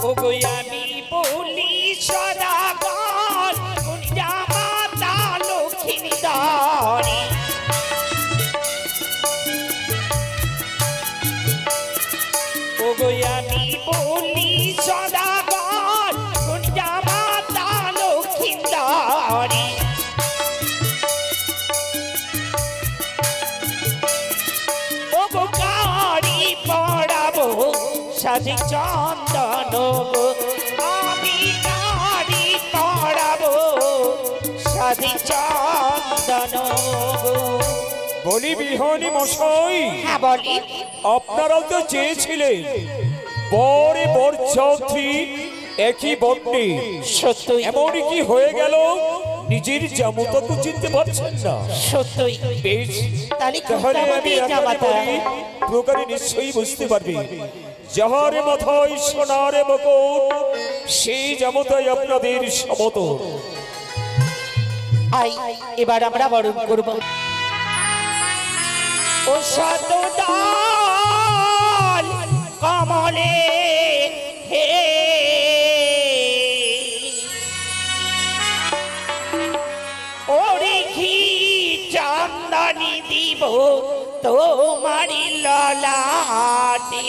ওগো আমি বলি সদাগর গুঞ্জা মাতা লক্ষ্মী দারি। ওগো আমি বলি সদাগর গুঞ্জা মাতা লক্ষ্মী দারি। ওগো গাড়ি পড়াবো সাজি চন্দন গো, আমি গাড়ি পড়াবো সাজি চন্দন গো। বলি বিহারী মশাই, হ্যাঁ বলি। আপনারা তো চেয়েছিলেন বরে বরযাত্রী একই বর্ণে, সত্যই এমনই কি হয়ে গেল নিজের জামতা তো চিনতে পারছেন না? সত্যই। বেশ, তাহলে তাহলে আমি জামাতা প্রকারে নিশ্চয়ই বুঝতে পারবে যাহারে মাথায় সোনারে মুকুট সেই জামতাই আপনাদের সমতল। আই এবার আমরা বরণ করব। ও সতদাল কমলে হে ওরে ঘি চন্দনী দিব তোমারি ললাটে।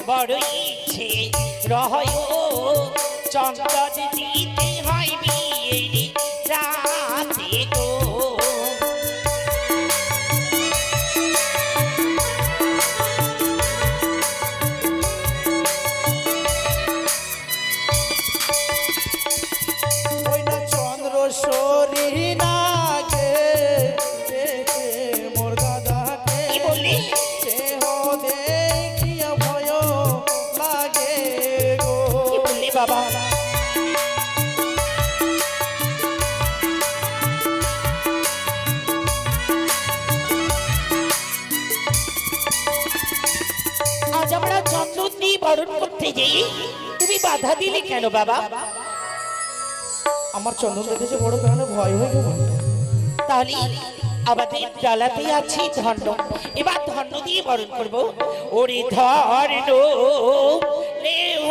বড় ইচ্ছে রহয় চন্দন দিতে হয় বিয়ের রাতে গো। চন্দ্র সরি নাগে মোর দাদাকে বললি বাবা। আজ আমরা চন্দন দিয়ে বরণ করতে যাই, তুমি বাধা দিলে কেন বাবা? আমার চন্দন দেখেছে বড় কেন ভয় হয়ে গেল। তাহলে আমাদের ডালাতে আছে ধন্য, এবার ধন্য দিয়ে বরণ করবো। ওরে ধর্ণ লেহ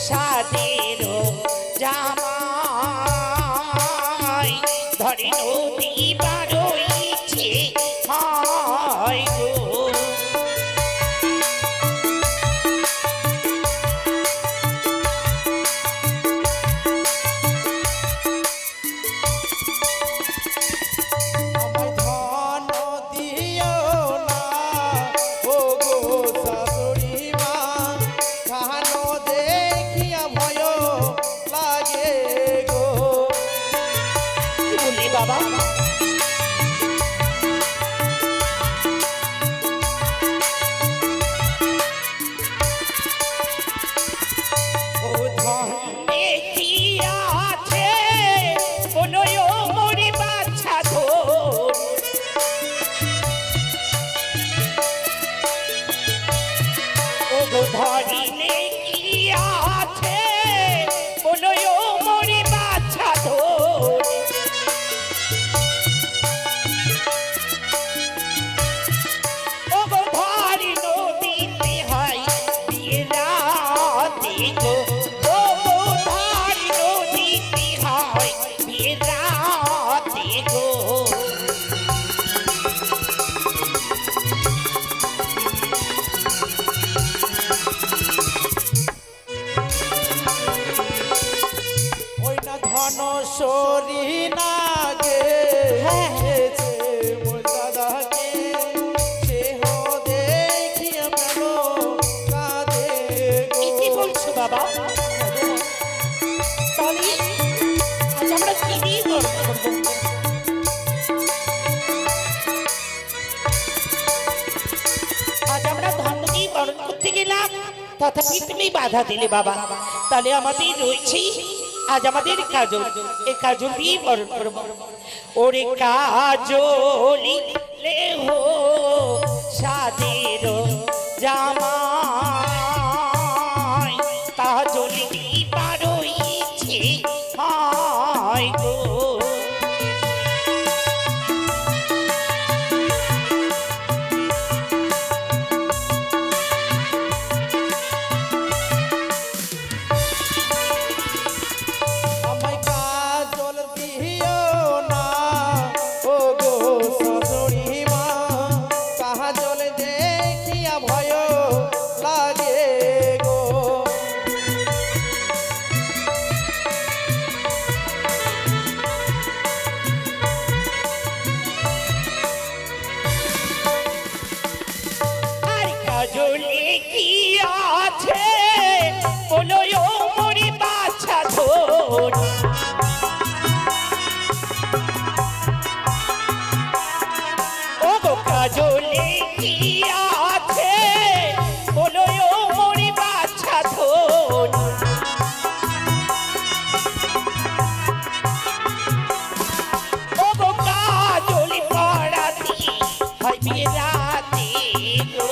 সাদের জামাই ধরে নদী বারইছে হয় গো। বাবা ও ধনে কি আছে বলয় মরি বাচ্চা ধর। ও ধরিলে কি আছে বলয় মরি বাচ্চা ধর। সরি নাগে মোর দাদাকে সেহ দেখিয়া প্রেম কাঁদে গো। কি বলছো বাবা? তাহলে আজ আমরা কি দিয়ে বরণ করবো? আজ আমরা ধন্য দিয়ে বরণ করতে গেলাম, তথাপি তুমি বাধা দিলে বাবা। তাহলে আমাদের রয়েছে আজ আমাদের কাজল, এই কাজল দিয়ে বরণ করবো। ওরে কাজলি লেহো সাদের জামাই, কাজলি দিবার ইচ্ছে হয় গো। আমায় কাজল দিও না ও গো শাশুড়ি মা, কাজল দেখিয়া ভয় লাগে গো। আর কাজলে কি আছে বলো ও মরি বাছা ধন, ও গো কাজলে কি আছে বলো ও মরি বাছা ধন। ও গো কাজল পড়াতি হয় বিয়ে রাতে গো,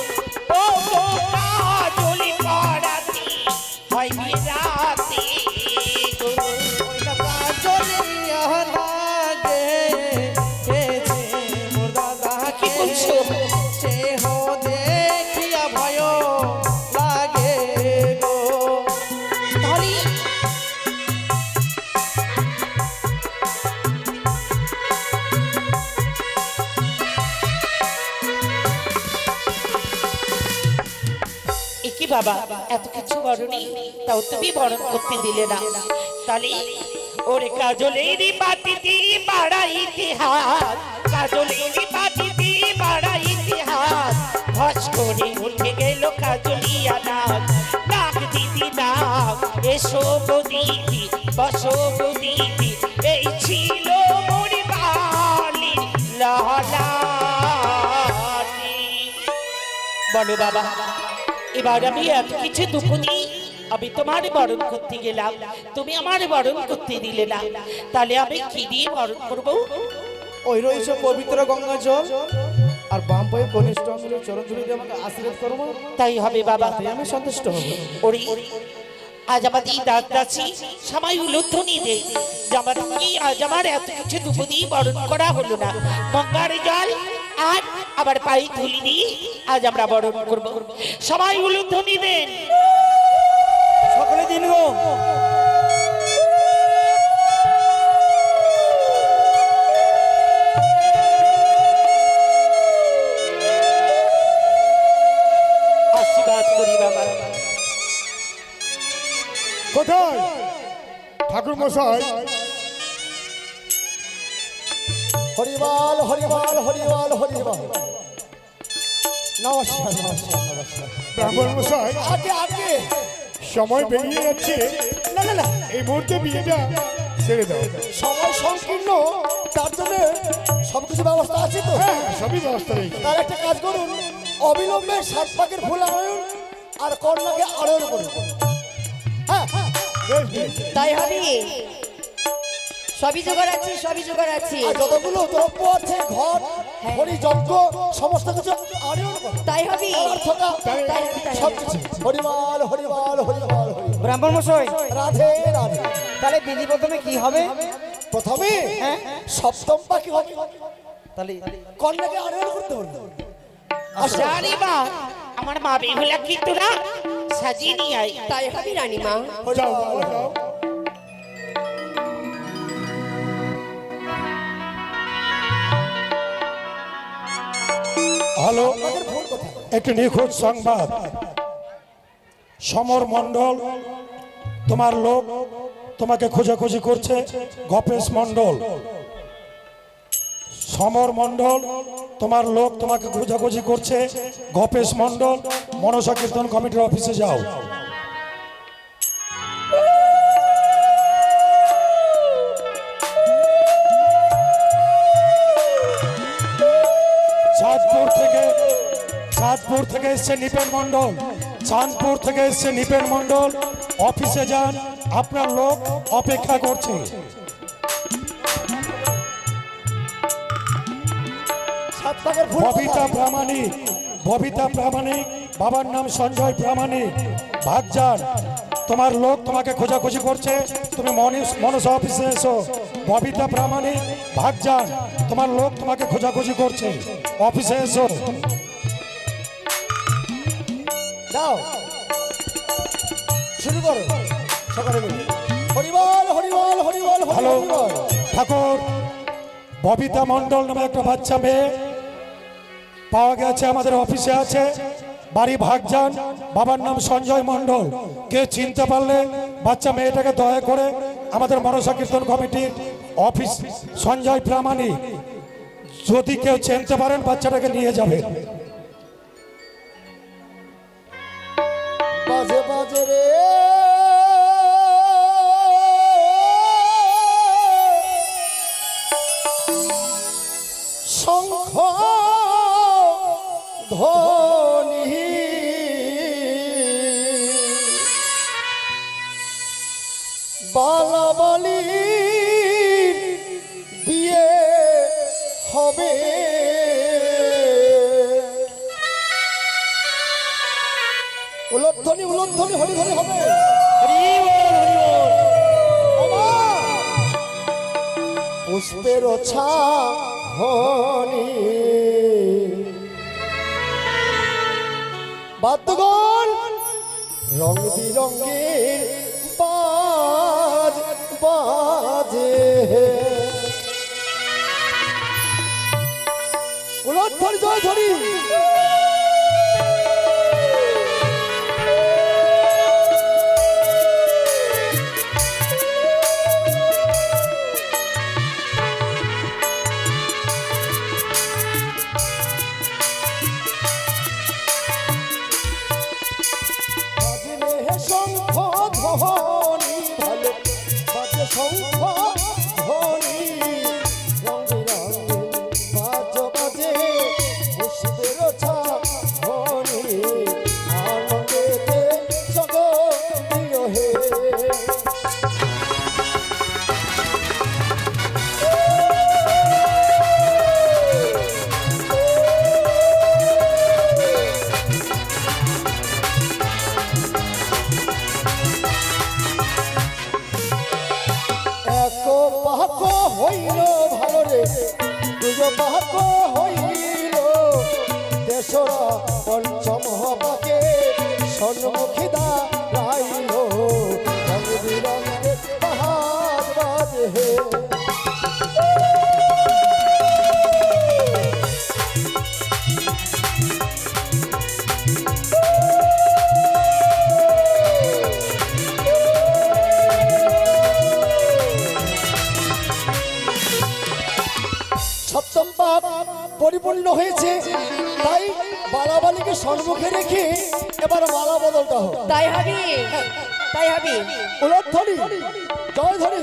ও গো কাজল পড়াতি হয় বিয়ে রাতে গো। ওইটা কাজল ইয়া লাগে কেছে মোর দাদাকে, কি বলছো? সে হো দেখিয়া ভয় লাগে গো। তাহলে একি বাবা, এত কিছু বরণী তাও তুমি বরণ করতে দিলে না। তাহলে ওরে কাজলের বাটিতে বাড়া ইতিহাস, কাজলের বাটিতে বাড়া ইতিহাস, হস করে উঠে গেল কাজলিয়া নাক, নাক দিদি নাক, এসো গো দিদি বসো গো দিদি, এই ছিল মোর বালি লহলানি। বলো বাবা, এবার আমি এত কিছু দুঃখ দিই, আমি তোমার বরণ করতে গেলাম, তুমি আমার বরণ করতে দিলে না। তাহলে আমি কি দিয়ে বরণ করবো? ওই রয়েছে পবিত্র গঙ্গা জল, আর বাম পায়ে কনিষ্ঠ আঙ্গুলের চরণ ধুলি দিয়ে আমাকে আশীর্বাদ করবো, তাই হবে বাবা। তাই আমি সন্তুষ্ট হব। ওরে আজ আমাদের দাঁত দাছি সময় উলুধ্বনি দে যে আমার কি আজ আমার এত কিছু দুঃখ দিয়ে বরণ করা হলো না। গঙ্গার জল আর আবার পায়ে ধুলি দিয়ে আজ আমরা বরণ করবো। সবাই উলুধ্বনি দেন। সকলে দিন গো। আশীর্বাদ করি বাবা। কোথায় ঠাকুর মশাই? হরিবাল হরিবাল হরিবাল হরিবাল। নমস্কার নমস্কার নমস্কার। ব্রাহ্মণ মশাই, আগে আগে সময় বেরিয়ে যাচ্ছে, না না না এই মুহূর্তে বিয়েটা ছেড়ে দাও। সময় সংকীর্ণ, তার জন্য সবকিছু ব্যবস্থা আছে তো? হ্যাঁ সবই ব্যবস্থা রয়েছে। তার একটা কাজ করুন, অবিলম্বে 7 পাকের ফুল আনুন আর কন্যাকে আরোহণ করুন। হ্যাঁ বেশ বেশ। তাই হবে, সবই জোগাড় আছে, সবই জোগাড় আছে। আর যতগুলো দ্রব্য আছে ঘর হরি যজ্ঞ সমস্ত কিছু আরোহণ করুন। তাই হবে, অর্থটা তাই হবে, তাই সব হবে। কিছু হরিবাল হরিবাল হরিবাল হরিবাল। ব্রাহ্মণ মশাই, রাধে রাধে। তাহলে বিধি প্রথমে কি হবে? প্রথমে সপ্তম পাখি হবে, তাহলে কন্যাকে আরোহণ করতে হবে। জানি মা, আমার মা বেহুলা কিন্তু না সাজিয়ে নিয়ে আয়। তাই হবে রানীমা। যাও যাও। হ্যালো, একটি নিখোঁজ সংবাদ। সমর মণ্ডল তোমার লোক তোমাকে খোঁজাখুঁজি করছে। গপেশ মণ্ডল, সমর মণ্ডল তোমার লোক তোমাকে খোঁজাখুঁজি করছে। গপেশ মণ্ডল, মনসা কীর্তন কমিটির অফিসে যাও। এসছে নিপেন মণ্ডল, চাঁদপুর থেকে এসছে নিপেন মণ্ডল। অফিসে যান, আপনার লোক অপেক্ষা করছে। ববিতা প্রামাণিক, ববিতা প্রামাণিক, বাবার নাম সঞ্জয় প্রামাণিক। ভাগজান, তোমার লোক তোমাকে খোঁজাখুঁজি করছে, তুমি মনসা অফিসে এসো। ববিতা প্রামাণিক, ভাগজান, তোমার লোক তোমাকে খোঁজাখুঁজি করছে, অফিসে এসো। দাও শুরু করো সকালে মিলে। হরিবল হরিবল হরিবল হ্যালো হরিবল। ঠাকুর, ববিতা মণ্ডল নামে একটা বাচ্চা মেয়ে পাওয়া গেছে, আমাদের অফিসে আছে, বাড়ি ভাগজান, বাবার নাম সঞ্জয় মণ্ডল। কে চিনতে পারলে বাচ্চা মেয়েটাকে দয়া করে আমাদের মনসা কীর্তন কমিটির অফিস সঞ্জয় প্রামাণিক, যদি কেউ চিনতে পারেন বাচ্চাটাকে নিয়ে যাবে। বাজে বাজে রে শঙ্খ ধ্বনি, বালাবালি বিয়ে হবে। উলধ্বনি উলধ্বনি হরি হরি হবে। ওমা! পুষ্পের ছাহনি বাদ্যগণ রং বিরঙ্গের বাজ বাজে। উলধ্বনি জয় ধরি। শঙ্খ ধ্বনি ভালো বাজে, শঙ্খ ধ্বনি রঙে রঙে বাজ বাজে, পুষ্পের ছাহনি আনন্দেতে জগৎ হে। পাহাক হইল ভালো রে, দুজ পাহাক হইল, দেশরা পঞ্চম হবাকে সন্মুখী দাঁড়াইল, রঙ বিরঙের পাহাড় বাজে হে। সপ্তম পাপ পরিপূর্ণ হয়েছে, তাই বালাবালিকে সম্মুখে রেখে এবার মালা বদলটা হোক। তাই হবে, তাই হবে। উলধ্বনি জয় ধরি।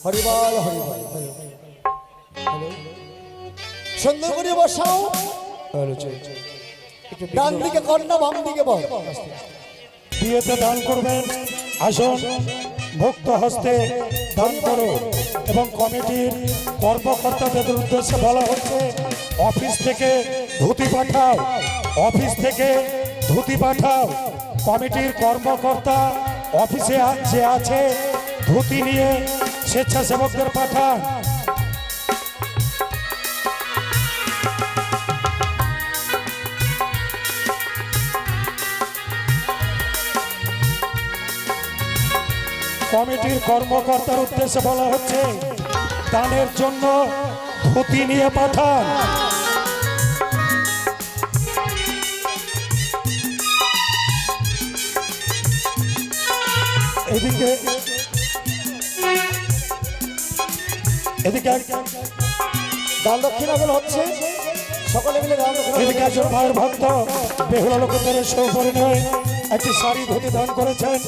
হরিবল হরিবল। সুন্দর করে বসাও। ডান দিকে কন্যা, বাম দিকে বল। বিয়েতে দান করবেন, আসুন ভক্ত হস্তে দান করো। এবং কমিটির কর্মকর্তাদের উদ্দেশ্যে বলা হচ্ছে, অফিস থেকে ধুতি পাঠাও, অফিস থেকে ধুতি পাঠাও। কমিটির কর্মকর্তা অফিসে যে আছে ধুতি নিয়ে স্বেচ্ছাসেবকদের পাঠান। কমিটির কর্মকর্তার উদ্দেশ্যে বলা হচ্ছে দানের জন্য ধুতি নিয়ে পাঠান। এদিকে এদিকে দান দক্ষিণাগুলো হচ্ছে, সকলে মিলে দান দক্ষিণা এদিকে একজন মায়ের ভক্ত বেহুলা লোকেদের সৌপরিণয় একটি শাড়ি ধুতি দান করেছেন।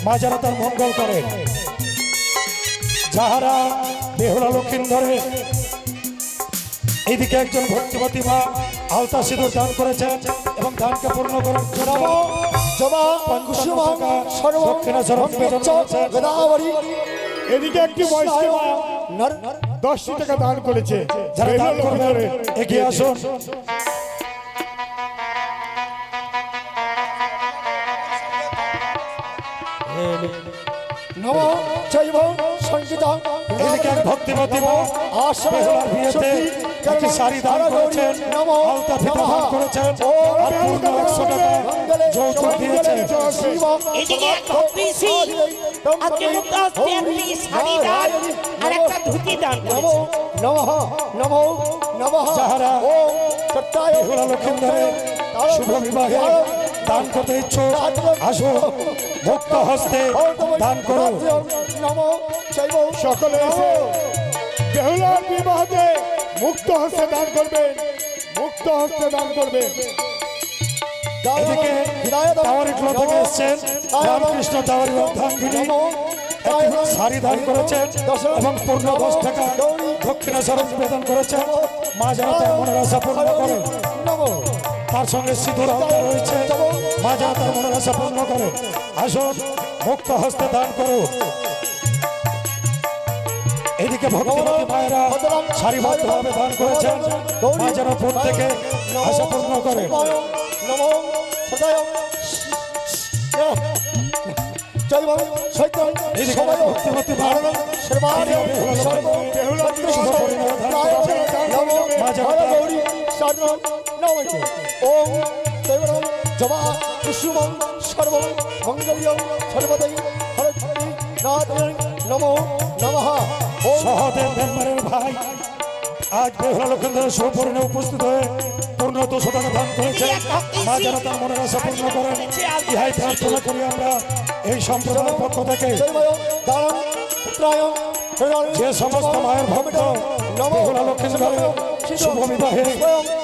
মা যারা তার মঙ্গল করেন, যাহারা বেহুলা লক্ষিন্দরে। এইদিকে একজন ভক্তিবতী মা আলতা সিঁদুর দান করেছেন এবং দানকে পূর্ণ করার জন্য জবা কুসুমা সর্ব দক্ষিণাস্বরূপ নিবেদন করেছেন। গোদাবরী। এদিকে একটি বয়স্ক মা নর 10টি টাকা দান করেছে। যারা দান করবেন এগিয়ে আসুন। নম জৈব সংগীত। এদিকে এক ভক্তিবতী মা বেহুলার বিয়েতে একটি শাড়ি দান করেছেন, আলতা ফিতা দান করেছেন আর পূর্ণ 100 টাকা যৌতুক দিয়েছেন। এদিকে এক ভক্তি আজকে মুক্ত হস্তে একটি শাড়ি দান আর একটা ধুতি দান করেছে। নমঃ নমঃ নমঃ। যাহারা ওম সত্যায় বেহুলা লক্ষিন্দরে শুভ বিবাহে দান করতে ইচ্ছুক আসুন, মুক্ত হস্তে দান করুন। নমঃ জৈব সকলে এসে বেহুলার বিবাহতে মুক্ত হস্তে দান করবেন, মুক্ত হস্তে দান করবেন। এদিকে টাওয়ারিগুলো থেকে এসছেন রামকৃষ্ণ টাওয়ারি অর্ধাঙ্গিনী একটি শাড়ি দান করেছেন এবং পূর্ণ 10 টাকা দক্ষিণাস্বরূপ নিবেদন করেছেন। মা যেন তার মনের আশা পূর্ণ করে। নমঃ তার সঙ্গে সিঁদুর আলতা রয়েছে, মা যেন তার মনের আশা পূর্ণ করে। আসুন, মুক্ত হস্তে দান করুন। এদিকে ভক্তিবতী মায়েরা সারিবদ্ধভাবে দান করেছেন, মা যেন প্রত্যেকে আশা পূর্ণ করে। নমঃ সদায় জৈব শৈতন এদিকে সবাই ভক্তিবতী মা সর্বাণি সর্ব শুভ পরিণয় দান করেছেন। মা যেন তার গৌরী সাধন নমঃ। ওম দেবরম জবা কুসুমং সর্ব মঙ্গলং সর্বদৈ হরতি নাথং নমঃ নমঃ। ওম সহদেব মেম্বারের ভাই আজ বেহুলা লক্ষিন্দরের সুপরিণে উপস্থিত হয়ে পূর্ণ 200 টাকা দান করেছেন। মা যেন তার মনের আশা পূর্ণ করেন, ইহাই প্রার্থনা করি আমরা এই সম্প্রদায়ের পক্ষ থেকে। জৈব দানং পুত্রায় যে সমস্ত মায়ের ভক্ত বেহুলা লক্ষিন্দরের শুভ বিবাহে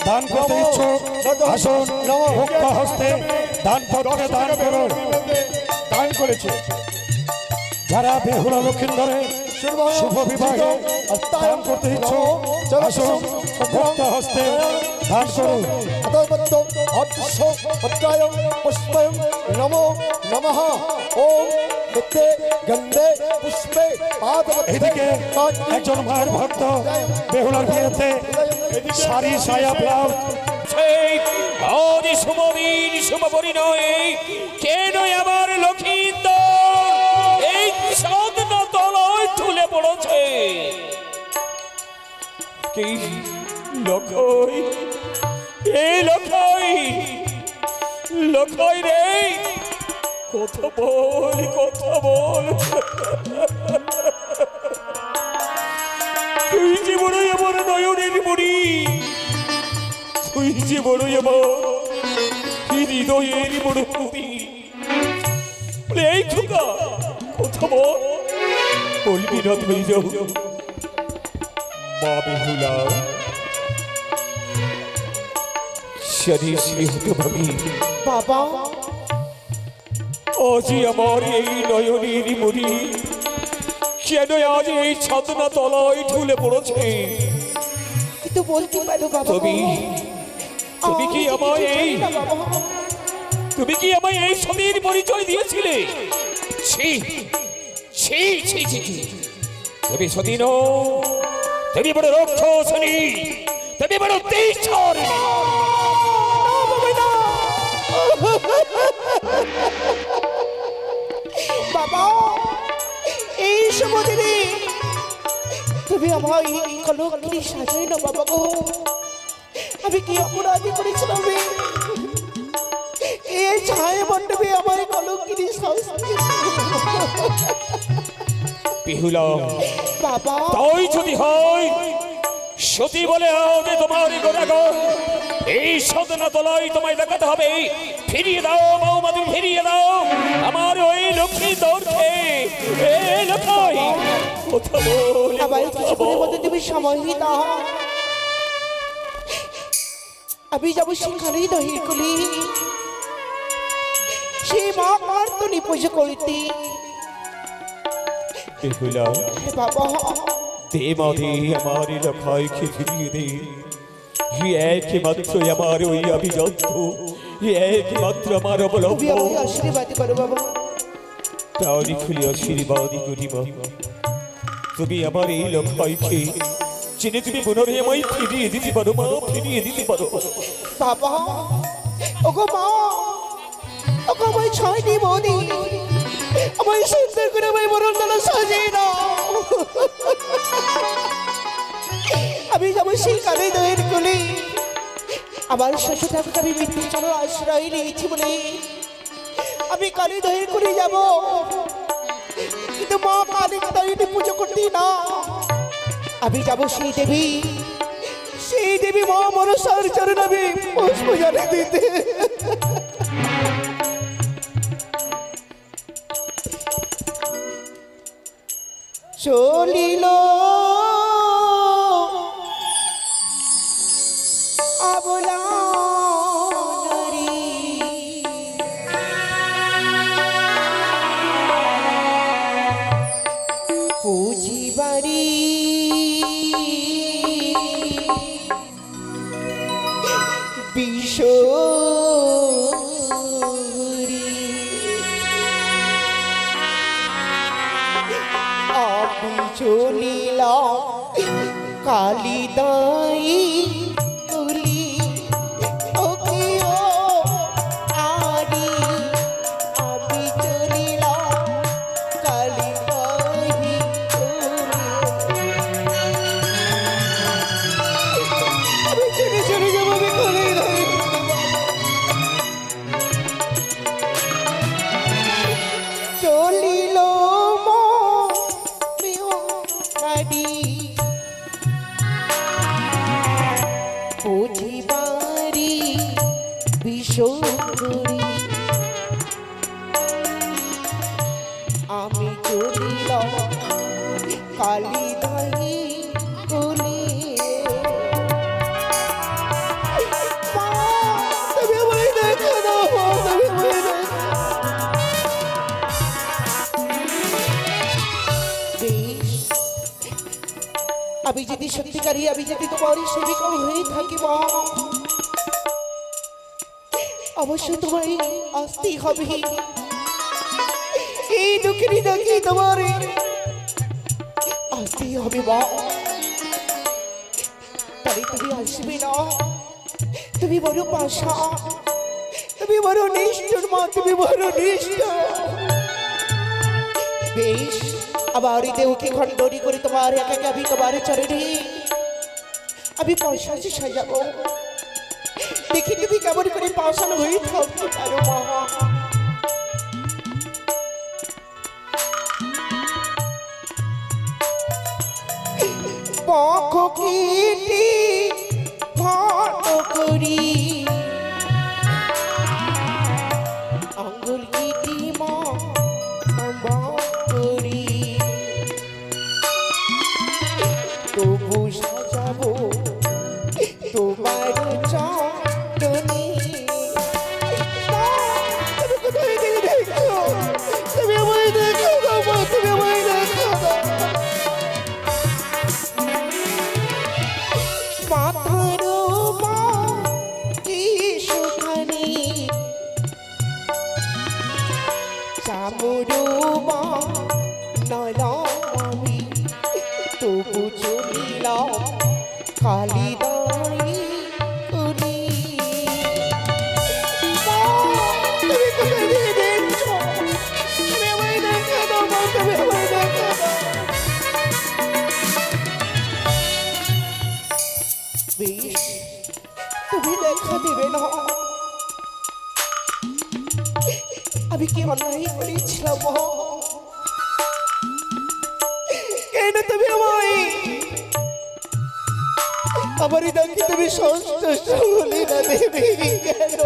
দান করতে ইচ্ছুক আসুন, মুক্ত হস্তে দান পত্রে দান করুন। দান করেছে। যারা বেহুলা লক্ষিন্দরে শুভ বিবাহে দান করতে ইচ্ছুক আসুন, মুক্ত হস্তে দান করুন। পুষ্পয় নমো নমঃ। ওম নিত্যে গন্ধে পুষ্পে এদিকে একজন মায়ের ভক্ত বেহুলার বিয়েতে শাড়ি সায়া ব্লাউজ সেই আজ শুভদিন শুভ পরিণয়ে কেন আমার লক্ষিন্দর এই সাধনা তলায় ঢুলে পড়েছে। কি লক্ষই, এই লক্ষই, লক্ষই রে, কথা বল, কথা বল। তুই যে বড়ই আমার নয়নের মণি, তুই যে বড়ই আমার হৃদয়ের বড় কবি। এই খোকা কথা বল, বলবি না ধৈর্য। মা বেহুলা শ্রী শ্রী হতভাগী বাবা আজি আমার এই নয়নের মণি কেন আজ এই ছাদনা তলায় ঢুলে পড়েছে। কিন্তু বলতে পারো বাবা তুমি তুমি কি আমায় এই তুমি কি আমায় এই সতীর পরিচয় দিয়েছিলে? ছি ছি ছি ছি ছি। তুমি সতী নও, তুমি বড় রাক্ষসনী, তুমি বড় তেজস্বরী। বাবা এই সমুদ্রে তুমি আমার কলঙ্কি সাজাই না বাবা গো। আমি কি অপরাধী করেছিলাম এই ছায়া মণ্ডপে আমার কলঙ্কিনী বেহুলা বাবা তাই যদি হয় সতী বলে আওদে তোমার গোড়াগর এই সদনা তলাই তোমায় দেখাতে হবে। ফিরিয়ে দাও বৌমা, তুমি ফিরিয়ে দাও আমার ওই লক্ষ্মী দৌড়ে এ লক্ষ্মী কথা বল আবার কিছুক্ষণের মধ্যে তুমি সময় দাও, আমি যাবো সেখানেই দহির কলি সে মা মার্তনি পুজো করতে। বেহুলা বাবা দে মা দে আমার লক্ষ্মীকে ফিরিয়ে দে। একমাত্র আমার ওই অভিযন্ত, একমাত্র আমার তুমি অবলম্বন। আমাকে আশীর্বাদ করো বাবা। প্রাণী খুলে আশীর্বাদই করিব। তুমি আমার এই লক্ষ্যকে চিনে তুমি পুনরায় আমায় ফিরিয়ে দিতে পারো মা, ফিরিয়ে দিতে পারো। বাবা ওগো মা, ওগো আমায় ছয়টি বৌদি আমায় সুন্দর করে আমায় মরণ দানা সাজিয়ে দাও। আমি যাবো সেই কালে দয়ের কোলে, আমার শ্বশুর ঠাকুরকে আমি মৃত্যুর জন্য আশ্রয় নিয়েছি বলে আমি কালী দয়ের কোলে যাব, কিন্তু মা কালী দয়ের পুজো করতে না। আমি যাব সেই দেবী মা মনসার চরণ আমি পুষ্প জানে দিতে। চলিল আবলা নারী, পুঁজিবাড়ি বিশরি আমি চলিলাম কালিদাই তুলি ওকে ও আরি, আমি চলিলাম কালিদাই তুলি। আমি চলে যাবো, আমি কালিদাই চলিল নারী পুঁজিবাড়ি বিশরি, আমি চলিলাম কালিদাই কোলে। মা, তুমি আমায় দেখা দাও, মা, তুমি আমায় দেখা বেশ। আমি যদি সত্যিকারী, আমি যদি তোমারই সেবিকা হয়ে থাকি মা, অবশ্যই তোমায় আসতেই হবে। এই দুঃখের ডাকি তোমার আসতেই হবে মা। তাই তুমি আসবে না, তুমি বড় পাশা, তুমি বড় নিষ্ঠুর মা, তুমি বড় নিষ্ঠুর। বেশ, আবার দেহকে খণ্ডনী করে তোমার একাকে আমি তোমার চরণে আমি পয়সা সাজাবো। দেখি তুমি কেমন করে পাশানো হয়ে থাকতে পারো মা। পক্ষ কেটে ঘট করি, আঙ্গুল কেটে মা করি, তবু সাজাবো তোমার চরণে। তুমি কোথায় গিয়ে দেখো, তুমি আমায় দেখো বাবা, তুমি আমায় দেখো। মাথার মা কি সুখানি, চামড় মা নরমি, তবু চলিলাম কালিদাই কোলে। মা, তুমি কোথায় গিয়ে দেখছো, তুমি আমায় দেখা দাও মা, তুমি আমায় দেখা দাও। বেশ, তুমি দেখা দেবে না, আমি কি অন্যায় করেছিলাম মা? কেন তুমি আমায় আমার হৃদয়কে তুমি সন্তুষ্ট হলে না দেবী কেন?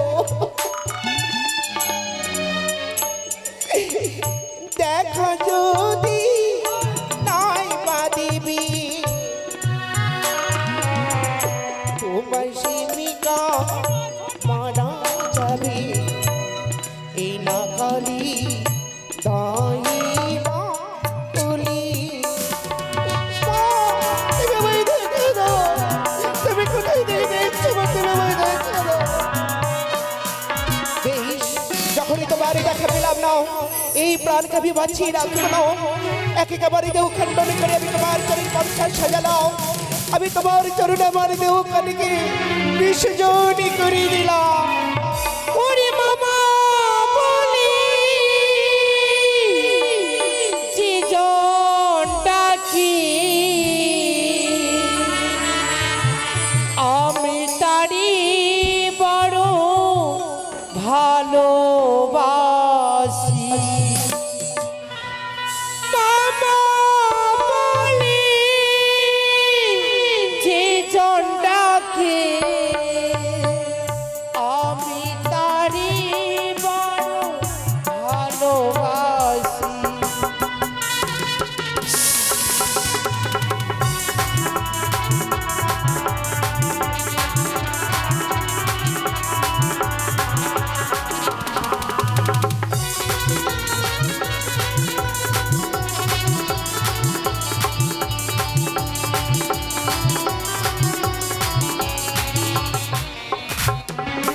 দেখা যদি নাই বা দেবী তোমার সীমিকা মারা যাবে এই না কালি দাই বা বলি। তুমি আমায় দেখে দাও, তুমি কোথায় দেখে তুমি আমায় দেখে দাও। বেশ, যখনই তোমার দেখা পেলাম না, এই প্রাণকে আমি বাঁচিয়ে রাখবো না। একেবারে দেহ খণ্ডন করে আমি তোমার চরণ পঞ্চাশ সাজালাম। আমি তোমার চরণে আমার দেহ কানিকে বিসর্জনী করে দিলাম। ওরে মামা বলি যে জন ডাকি আমি তারি বড় ভালোবাসি। মামা বলি যে জন ডাকে আমি তারি বড় ভালোবাসি।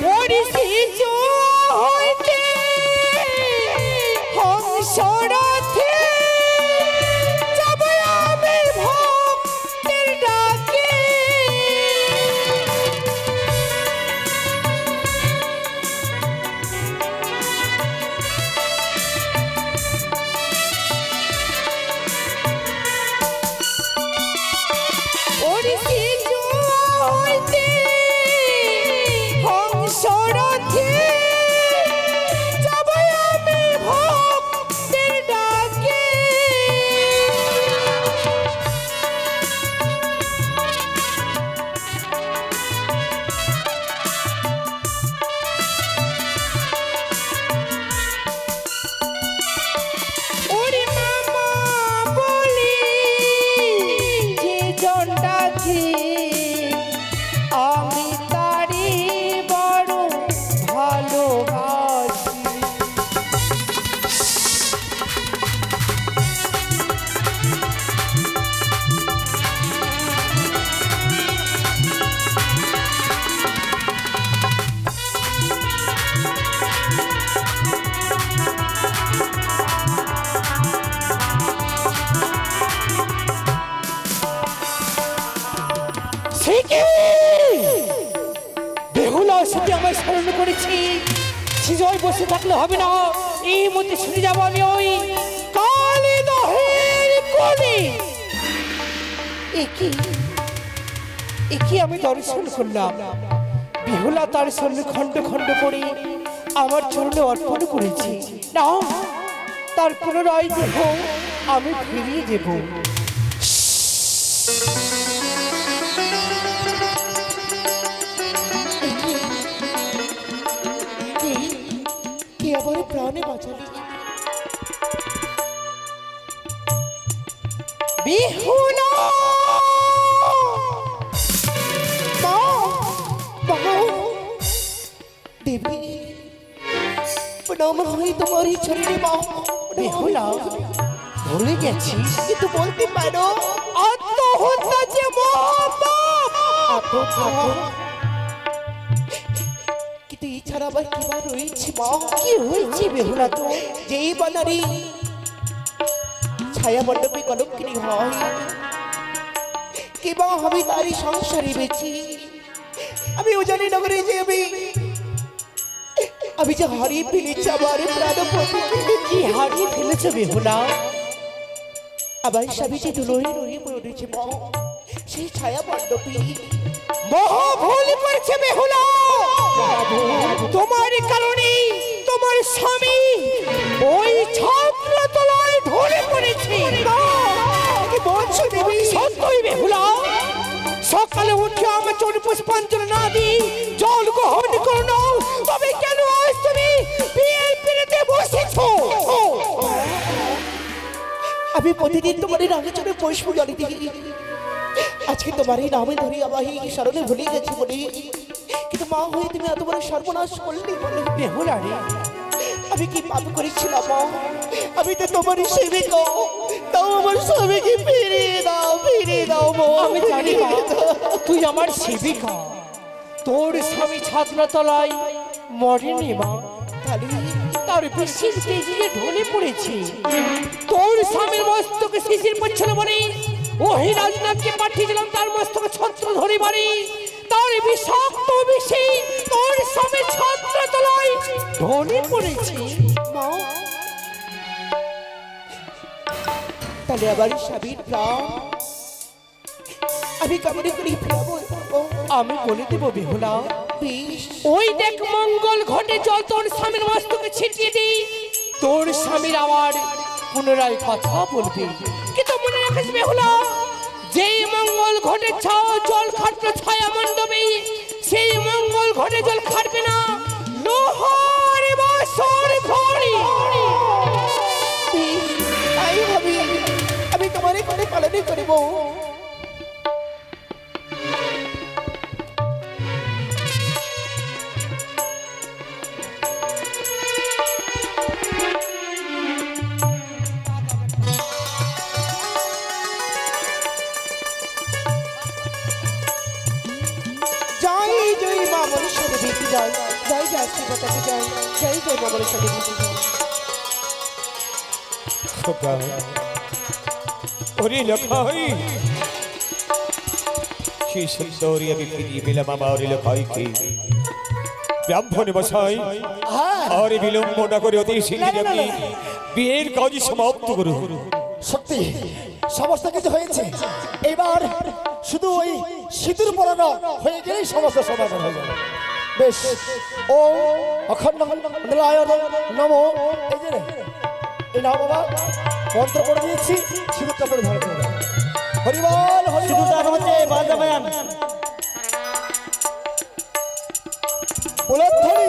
পড়িছি হইতে হংসরথে যাব আমি ভক্তের ডাকে। পড়িছি হইতে হংসরথে যাব আমি ভক্তের ডাকে। ওরে মামা বলি যে জন ডাকে আমি তারি বড় ভালোবাসি। সে কি বেহুলা সাথে আমার স্মরণ করেছি। সিজয় বসে থাকলে হবে না, এই মধ্যে ছুটে যাবো আমি ওই কালী দহের কোলে। একই আমি দর্শন করলাম, বেহুলা তার শরীর খণ্ড খণ্ড করে আমার চরণে অর্পণ করেছি। না, তার পুনরায় দেহ আমি ফিরিয়ে দেব। কি আমার প্রাণে বাঁচালি বেহুলা দেবী, প্রণাম হয় তোমার এই চরণে মা। বেহুলা ভুলে গেছিস কিন্তু বলতে পারো আত্মহত্যা যে মহাপাপ। কিন্তু এছাড়া আবার কি বা রয়েছে মা? কি হয়েছে বেহুলা তো? যেই বানারি ছায়া মণ্ডপে কলঙ্কিনী হয়, কিবা হবে তারই সংসারে বেঁচে। আমি উজানি নগরে যে আমি যে হারিয়ে ফেলেছি আমার প্রাণপতি। কি হারিয়ে ফেলেছে বেহুলা? আমার স্বামী যে দুলোই রয়ে পড়েছে মা, সেই ছায়া মণ্ডপে। মহা ভুল করেছে বেহুলা। তোমার কারণে তোমার স্বামী ওই ছাত্র তলায় ধরে পড়েছে। কি বলছো পুষ্পাঞ্জলি না দিই, জল গ্রহণ করো না, তবে কেন আজ তুমি বিয়ের পিড়িতে বসেছো? আমি প্রতিদিন তোমার এই রাগে চলে পুষ্প জল দিই, আজকে তোমার এই নামে ধরি আমাকে স্মরণে ভুলে গেছি বলে, কিন্তু মা হয়ে তুমি এত বড় সর্বনাশ করলে বলে। বেহুলা রে, আমি কি পাপ করেছিলাম মা? আমি তো তোমারই সেবিকা, তাও আমার স্বামীকে ফিরিয়ে দাও, ফিরিয়ে দাও মা। আমি জানি মা, তুই আমার সেবিকা। তোর স্বামী ছাদনা তলায় মরেনি মা, তার বিশেষ তেজিয়ে ঢলে পড়েছে। তোর স্বামীর মস্তকে শিশির পড়ছিল বলে ওহি রাজনাথকে পাঠিয়েছিলাম তার মস্তকে ছত্র ধরে বাড়ি, তার বিষাক্ত বিষে তোর স্বামী ছাদনা তলায় ঢলে পড়েছে মা, তাহলে আবার স্বামীর প্রাণ আমি কামড়ে করে ফেলাবো? আমি বলে দেব বেহুলা, বেশ, ওই দেখ মঙ্গল ঘটে জল তোর স্বামীর মস্তকে ছিটিয়ে দিই, তোর স্বামীর আবার পুনরায় কথা বলবে। কিন্তু মনে রাখিস বেহুলা, যেই মঙ্গল ঘটে জল খাটলো ছায়া মণ্ডপে, সেই মঙ্গল ঘটে জল খাটবে না লোহার বাসর ঘড়ি। বেশ, তাই হবে। আমি তোমার করে পালনে করবো। জয় জয় মা মনুষ্যের দেখি জয়, জয় জয় শ্রীপতাকে জয়, জয় জয় মা মনুষ্যের দেখি জয়। খোকা, ওরে লখাই, সেই সুন্দরী আমি ফিরিয়ে পেলাম আমার লখাইকে। ব্রাহ্মণ মশাই, আর বিলম্ব না করে অতি শীঘ্র আপনি বিয়ের কাজ সমাপ্ত করুন। সত্যি সমস্ত কিছু হয়েছে, এবার শুধু ওই সিঁদুর পরানো হয়ে গেলেই সমস্ত সমাধান হয়ে যাবে। বেশ, ও অখণ্ড নমো, এই যে এই নাও বাবা, মন্ত্র পড়ে দিয়েছি, সিঁদুরটা পরে ধরে দেবে। হরিবল হরিবল, উলধ্বনি